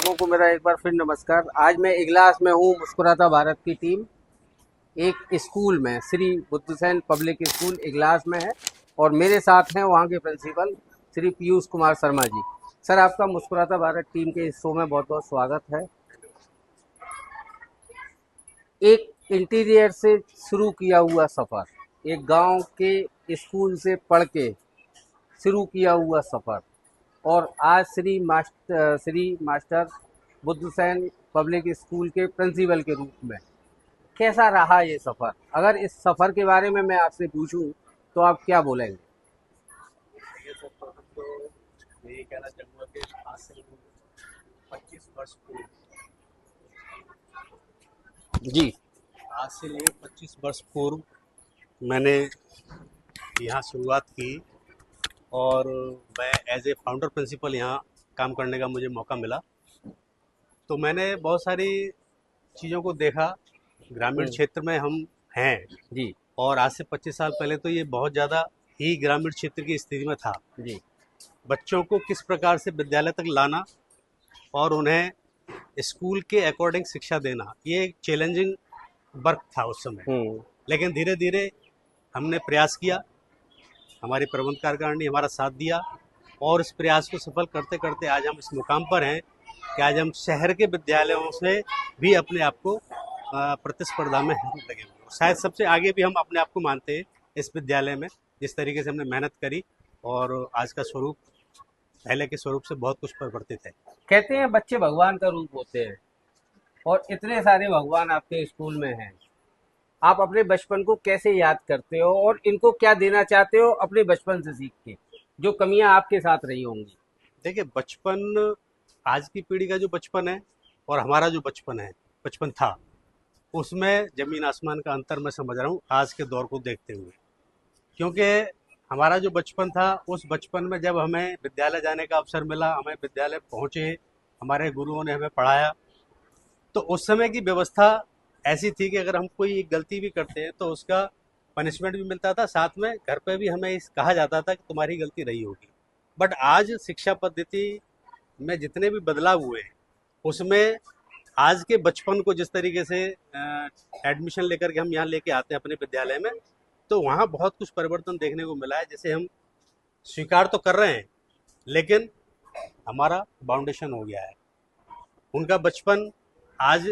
दर्शकों को मेरा एक बार फिर नमस्कार। आज मैं इगलास में हूँ। मुस्कुराता भारत की टीम एक स्कूल में, श्री बुद्धसेन पब्लिक स्कूल इगलास में है और मेरे साथ हैं वहाँ के प्रिंसिपल श्री पीयूष कुमार शर्मा जी। सर, आपका मुस्कुराता भारत टीम के इस शो में बहुत बहुत स्वागत है। एक इंटीरियर से शुरू किया हुआ सफ़र, एक गांव के स्कूल से पढ़ के शुरू किया हुआ सफ़र और आज Shri master Buddhasen public school के प्रिंसिपल के रूप में कैसा रहा ये सफ़र? अगर इस सफ़र के बारे में मैं आपसे पूछूं तो आप क्या बोलेंगे? ये सब तो यही कहना चाहूँगा कि आज से 25 वर्ष पूर्व जी। आज से ये 25 वर्ष पूर्व मैंने यहाँ शुरुआत की और मैं एज ए फाउंडर प्रिंसिपल यहाँ काम करने का मुझे मौका मिला। तो मैंने बहुत सारी चीज़ों को देखा। ग्रामीण क्षेत्र में हम हैं जी। और आज से 25 साल पहले तो ये बहुत ज़्यादा ही ग्रामीण क्षेत्र की स्थिति में था। जी। बच्चों को किस प्रकार से विद्यालय तक लाना और उन्हें स्कूल के अकॉर्डिंग शिक्षा देना, ये एक चैलेंजिंग वर्क था उस समय। लेकिन धीरे धीरे हमने प्रयास किया, हमारी प्रबंध कार्यकारिणी ने हमारा साथ दिया और इस प्रयास को सफल करते करते आज हम इस मुकाम पर हैं कि आज हम शहर के विद्यालयों से भी अपने आप को प्रतिस्पर्धा में लगे हुए। शायद सबसे आगे भी हम अपने आप को मानते हैं इस विद्यालय में, जिस तरीके से हमने मेहनत करी और आज का स्वरूप पहले के स्वरूप से बहुत कुछ परिवर्तित है। कहते हैं बच्चे भगवान का रूप होते हैं और इतने सारे भगवान आपके स्कूल में हैं। आप अपने बचपन को कैसे याद करते हो और इनको क्या देना चाहते हो अपने बचपन से सीख के, जो कमियां आपके साथ रही होंगी? देखिए, बचपन, आज की पीढ़ी का जो बचपन है और हमारा जो बचपन था, उसमें जमीन आसमान का अंतर मैं समझ रहा हूँ आज के दौर को देखते हुए। क्योंकि हमारा जो बचपन था, उस बचपन में जब हमें विद्यालय जाने का अवसर मिला, हमें विद्यालय पहुँचे, हमारे गुरुओं ने हमें पढ़ाया, तो उस समय की व्यवस्था ऐसी थी कि अगर हम कोई एक गलती भी करते हैं तो उसका पनिशमेंट भी मिलता था, साथ में घर पे भी हमें कहा जाता था कि तुम्हारी गलती रही होगी। बट आज शिक्षा पद्धति में जितने भी बदलाव हुए हैं, उसमें आज के बचपन को जिस तरीके से एडमिशन लेकर के हम यहाँ लेके आते हैं अपने विद्यालय में, तो वहाँ बहुत कुछ परिवर्तन देखने को मिला है। जैसे हम स्वीकार तो कर रहे हैं, लेकिन हमारा बाउंडेशन हो गया है। उनका बचपन आज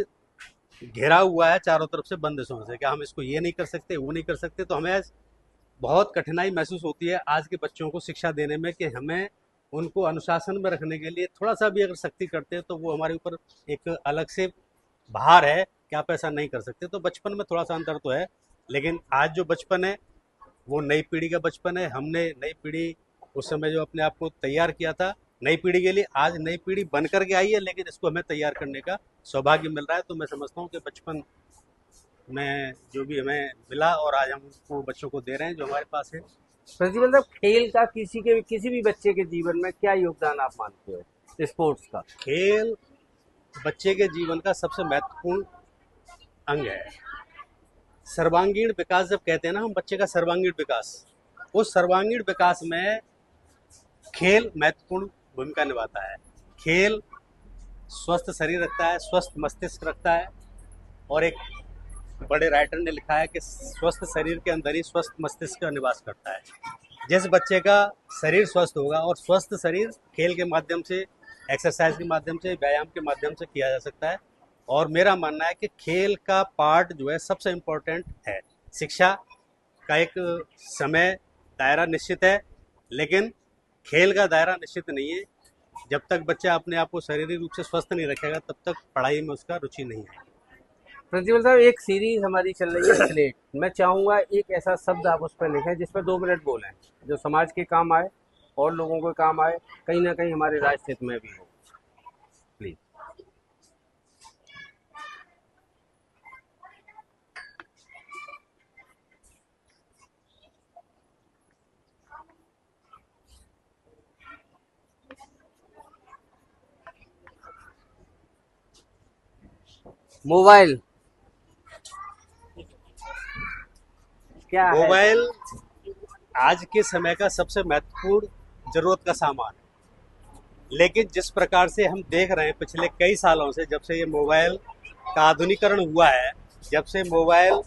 घेरा हुआ है चारों तरफ से बंदिशों से, क्या हम इसको ये नहीं कर सकते, वो नहीं कर सकते। तो हमें आज बहुत कठिनाई महसूस होती है आज के बच्चों को शिक्षा देने में कि हमें उनको अनुशासन में रखने के लिए थोड़ा सा भी अगर सख्ती करते हैं तो वो हमारे ऊपर एक अलग से भार है कि आप ऐसा नहीं कर सकते। तो बचपन में थोड़ा सा अंतर तो है, लेकिन आज जो बचपन है वो नई पीढ़ी का बचपन है। हमने नई पीढ़ी उस समय जो अपने आप को तैयार किया था नई पीढ़ी के लिए, आज नई पीढ़ी बन करके आई है, लेकिन इसको हमें तैयार करने का सौभाग्य मिल रहा है। तो मैं समझता हूँ कि बचपन में जो भी हमें मिला और आज हम उसको बच्चों को दे रहे हैं जो हमारे पास है। प्रिंसिपल साहब, खेल का किसी भी बच्चे के जीवन में क्या योगदान आप मानते हो स्पोर्ट्स का? खेल बच्चे के जीवन का सबसे महत्वपूर्ण अंग है। सर्वांगीण विकास जब कहते हैं ना हम, बच्चे का सर्वांगीण विकास, उस सर्वांगीण विकास में खेल महत्वपूर्ण भूमिका निभाता है। खेल स्वस्थ शरीर रखता है, स्वस्थ मस्तिष्क रखता है और एक बड़े राइटर ने लिखा है कि स्वस्थ शरीर के अंदर ही स्वस्थ मस्तिष्क का निवास करता है। जिस बच्चे का शरीर स्वस्थ होगा, और स्वस्थ शरीर खेल के माध्यम से, एक्सरसाइज के माध्यम से, व्यायाम के माध्यम से किया जा सकता है। और मेरा मानना है कि खेल का पार्ट जो है सबसे इम्पोर्टेंट है। शिक्षा का एक समय दायरा निश्चित है, लेकिन खेल का दायरा निश्चित नहीं है। जब तक बच्चा अपने आप को शारीरिक रूप से स्वस्थ नहीं रखेगा, तब तक पढ़ाई में उसका रुचि नहीं है। प्रिंसिपल साहब, एक सीरीज हमारी चल रही है स्लेट। मैं चाहूंगा एक ऐसा शब्द आप उस पर लिखें जिस पर 2 मिनट बोलें, जो समाज के काम आए और लोगों के काम आए, कहीं ना कहीं हमारे राष्ट्र हित में भी हो। प्लीज। मोबाइल क्या है? मोबाइल आज के समय का सबसे महत्वपूर्ण जरूरत का सामान है। लेकिन जिस प्रकार से हम देख रहे हैं पिछले कई सालों से, जब से ये मोबाइल का आधुनिकरण हुआ है, जब से मोबाइल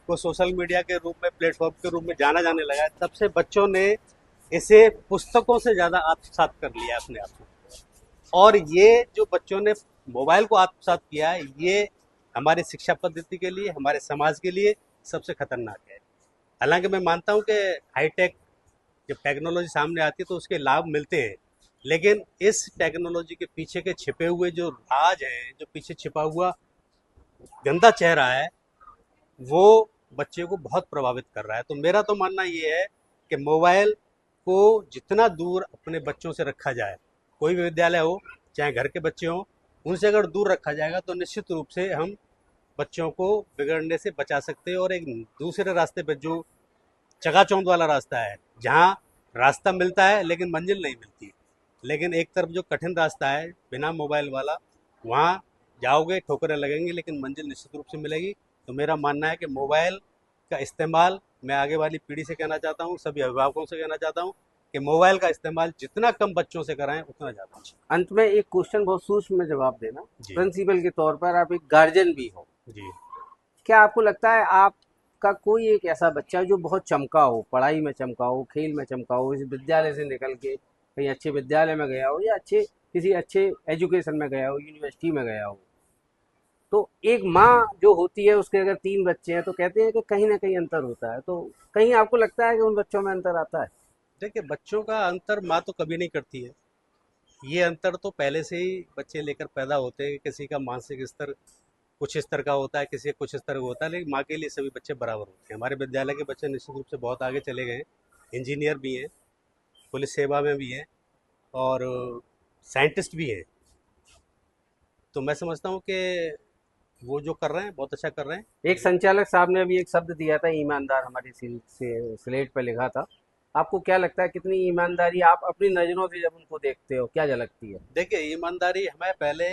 को सोशल मीडिया के रूप में, प्लेटफॉर्म के रूप में जाना जाने लगा है, तब से बच्चों ने इसे पुस्तकों से ज़्यादा आत्मसात कर लिया है अपने आप में। और ये जो बच्चों ने मोबाइल को आत्मसात किया है, ये हमारी शिक्षा पद्धति के लिए, हमारे समाज के लिए सबसे खतरनाक है। हालांकि मैं मानता हूँ कि हाईटेक जब टेक्नोलॉजी सामने आती है तो उसके लाभ मिलते हैं, लेकिन इस टेक्नोलॉजी के पीछे के छिपे हुए जो राज हैं, जो पीछे छिपा हुआ गंदा चेहरा है, वो बच्चे को बहुत प्रभावित कर रहा है। तो मेरा तो मानना ये है कि मोबाइल को जितना दूर अपने बच्चों से रखा जाए, कोई भी विद्यालय हो चाहे घर के बच्चे हों, उनसे अगर दूर रखा जाएगा तो निश्चित रूप से हम बच्चों को बिगड़ने से बचा सकते हैं। और एक दूसरे रास्ते पर जो चकाचौंध वाला रास्ता है, जहाँ रास्ता मिलता है लेकिन मंजिल नहीं मिलती, लेकिन एक तरफ जो कठिन रास्ता है बिना मोबाइल वाला, वहाँ जाओगे ठोकरें लगेंगी लेकिन मंजिल निश्चित रूप से मिलेगी। तो मेरा मानना है कि मोबाइल का इस्तेमाल, मैं आगे वाली पीढ़ी से कहना चाहता हूँ, सभी अभिभावकों से कहना चाहता हूँ कि मोबाइल का इस्तेमाल जितना कम बच्चों से कराएं उतना ज़्यादा अच्छा। अंत में एक क्वेश्चन बहुत सूक्ष्म में जवाब देना। जी प्रिंसिपल के तौर पर आप एक गार्जियन भी हो, जी। क्या आपको लगता है आपका कोई एक ऐसा बच्चा जो बहुत चमका हो, पढ़ाई में चमका हो, खेल में चमका हो, इस विद्यालय से निकल के कहीं अच्छे विद्यालय में गया हो या किसी अच्छे एजुकेशन में गया हो, यूनिवर्सिटी में गया हो, तो एक माँ जो होती है उसके अगर 3 बच्चे हैं तो कहते हैं कि कहीं ना कहीं अंतर होता है, तो कहीं आपको लगता है कि उन बच्चों में अंतर आता है? देखिए, बच्चों का अंतर माँ तो कभी नहीं करती है। ये अंतर तो पहले से ही बच्चे लेकर पैदा होते हैं। किसी का मानसिक स्तर कुछ इस तरह का होता है, किसी का कुछ इस तरह का होता है, लेकिन माँ के लिए सभी बच्चे बराबर होते हैं। हमारे विद्यालय के बच्चे निश्चित रूप से बहुत आगे चले गए हैं, इंजीनियर भी हैं, पुलिस सेवा में भी हैं और साइंटिस्ट भी हैं। तो मैं समझता हूँ कि वो जो कर रहे हैं बहुत अच्छा कर रहे हैं। एक संचालक साहब ने अभी एक शब्द दिया था ईमानदार, हमारी स्लेट पे लिखा था। आपको क्या लगता है कितनी ईमानदारी आप अपनी नज़रों से जब उनको देखते हो क्या झलकती है? देखिए, ईमानदारी हमें पहले,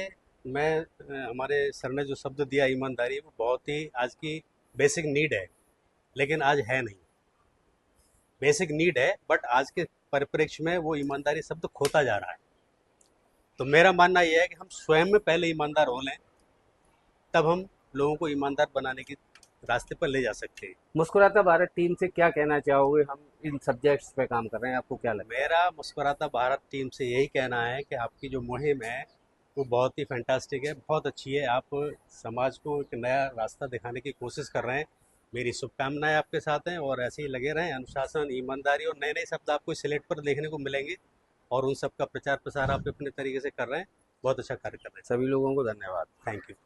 हमारे सर ने जो शब्द दिया ईमानदारी, वो बहुत ही आज की बेसिक नीड है, लेकिन आज है नहीं। बेसिक नीड है बट आज के परिप्रेक्ष्य में वो ईमानदारी शब्द खोता जा रहा है। तो मेरा मानना यह है कि हम स्वयं में पहले ईमानदार हो लें, तब हम लोगों को ईमानदार बनाने के रास्ते पर ले जा सकते हैं। मुस्कुराता भारत टीम से क्या कहना चाहोगे? हम इन सब्जेक्ट्स पे काम कर रहे हैं, आपको क्या लगता है? मेरा मुस्कुराता भारत टीम से यही कहना है कि आपकी जो मुहिम है वो बहुत ही फैंटास्टिक है, बहुत अच्छी है। आप समाज को एक नया रास्ता दिखाने की कोशिश कर रहे हैं। मेरी शुभकामनाएं आपके साथ हैं और ऐसे ही लगे रहें। अनुशासन, ईमानदारी और नए नए शब्द आपको सिलेट पर देखने को मिलेंगे और उन सब का प्रचार प्रसार आप अपने तरीके से कर रहे हैं। बहुत अच्छा कार्य कर रहे हैं। सभी लोगों को धन्यवाद। Thank you.